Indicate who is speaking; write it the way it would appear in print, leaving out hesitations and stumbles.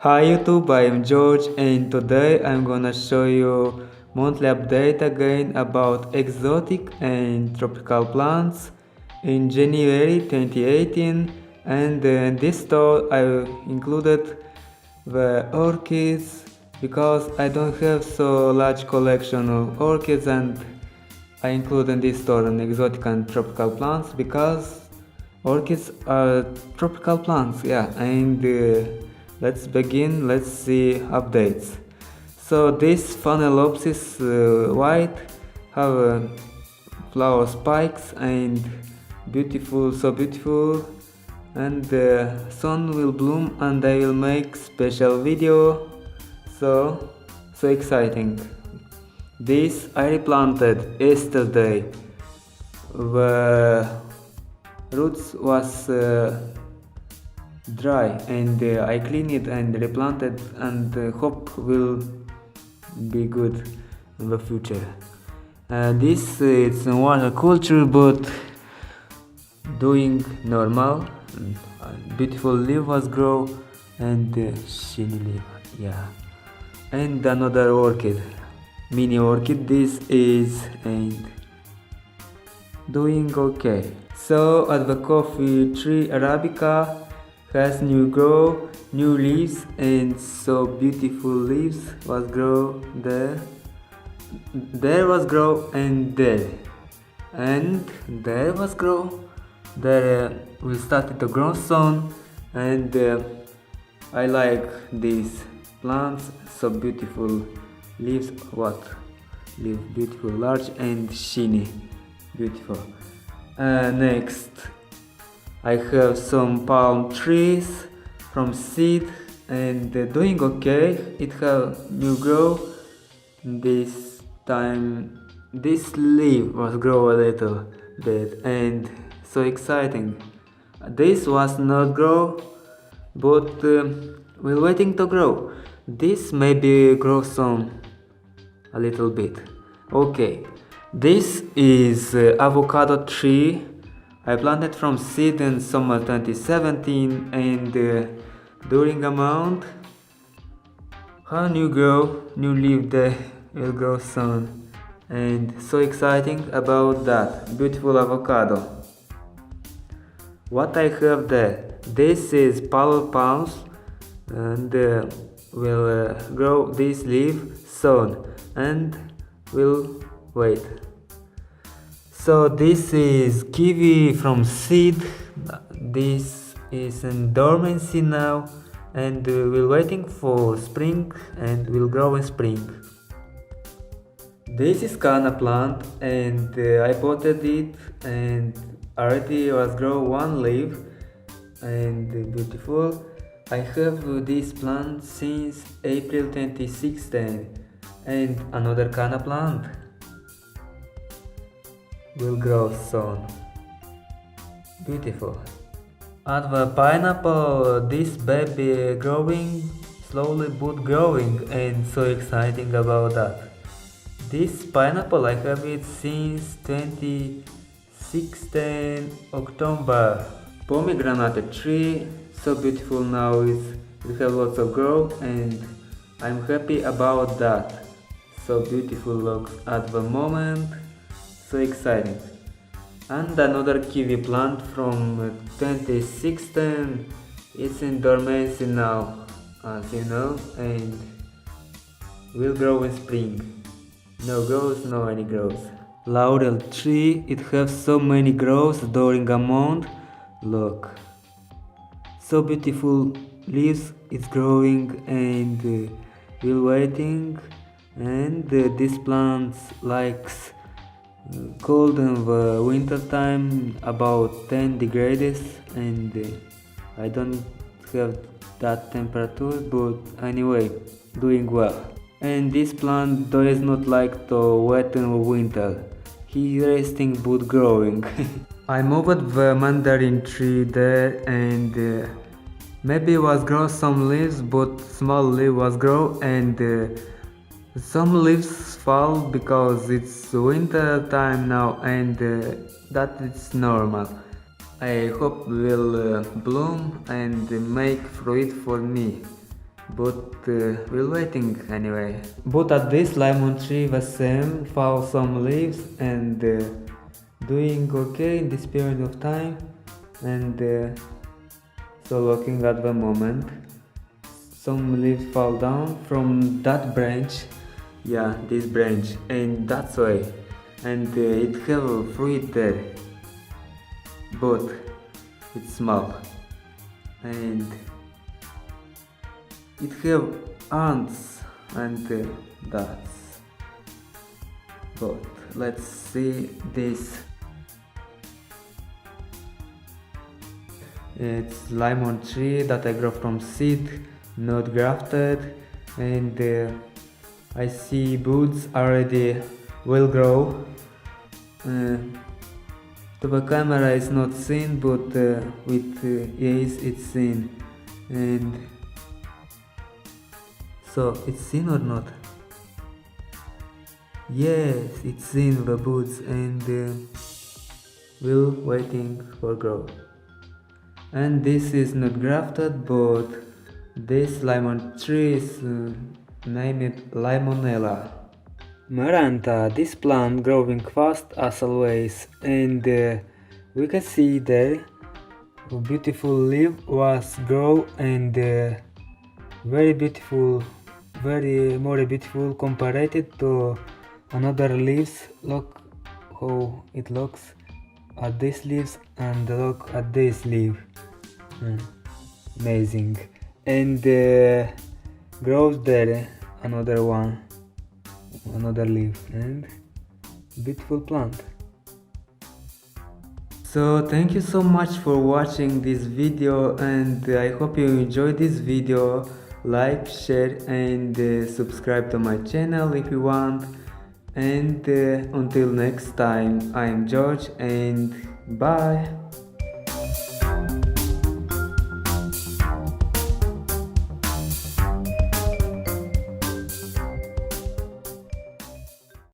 Speaker 1: Hi YouTube, I am George and today I'm gonna show you monthly update again about exotic and tropical plants in January 2018, and in this store I included the orchids because I don't have so large collection of orchids, and I include in this store an exotic and tropical plants because orchids are tropical plants, yeah, and let's begin, let's see updates. So this Phalaenopsis white have flower spikes and so beautiful, and the sun will bloom and I will make special video, so exciting. This I replanted yesterday. The roots was dry and I cleaned it and replanted, and hope will be good in the future. This it's water culture, but doing normal. Beautiful leaf was grow and shiny leaf, yeah. And another orchid, mini orchid. This is and doing okay. So at the coffee tree Arabica has new leaves, and so beautiful leaves was grow there. There was grow and there was grow. There we started to grow soon, and I like these plants. So beautiful leaves, what leaf, beautiful, large and shiny, beautiful. Next I have some palm trees from seed and doing okay. It have new grow. This time this leaf was grow a little bit and so exciting. This was not grow, but we're waiting to grow. This maybe grow some a little bit. Okay, this is avocado tree. I planted from seed in summer 2017, and during a month, how new leaf there will grow soon, and so exciting about that beautiful avocado. What I have there, this is palo palms, and will grow this leaf soon, and will wait. So this is kiwi from seed. This is in dormancy now, and we're waiting for spring and will grow in spring. This is cana plant, and I potted it and already was grow one leaf and beautiful. I have this plant since April 2016, and another cana plant will grow soon. Beautiful. At the pineapple, this baby growing slowly but growing, and so exciting about that. This pineapple I have it since 2016 October. Pomegranate tree, so beautiful now. It have lots of growth and I'm happy about that. So beautiful looks at the moment. So exciting. And another kiwi plant from 2016. It's in dormancy now, as you know, and will grow in spring. No growth, no any growth. Laurel tree, it has so many growths during a month. Look, so beautiful leaves. It's growing and will waiting. And this plant likes cold in the winter time, about 10 degrees, and I don't have that temperature, but anyway, doing well. And this plant does not like to wet in the winter. He resting but growing. I moved the mandarin tree there, and maybe was grow some leaves, but small leaf was grow, and some leaves fall because it's winter time now, and that is normal. I hope will bloom and make fruit for me. but we're waiting anyway. But at this lemon tree the same, fall some leaves and doing okay in this period of time, and so looking at the moment, some leaves fall down from that branch, yeah, this branch, and that's why, and it have a fruit there, but it's small, and it have ants, and that's, but let's see this. It's lemon tree that I grow from seed, not grafted, and I see buds already will grow. To the camera is not seen, but with eyes it's seen. And so it's seen or not? Yes, it's seen the buds, and we're waiting for growth. And this is not grafted, but this lemon tree is named Limonella. Maranta, this plant growing fast as always, and we can see there a beautiful leaf was grow, and very beautiful, very more beautiful compared to another leaves. Look how it looks at these leaves and look at this leaf. Amazing. And grows there another one, another leaf, and beautiful plant. So thank you so much for watching this video, and I hope you enjoyed this video. Like, share, and subscribe to my channel if you want. And until next time, I am George, and bye.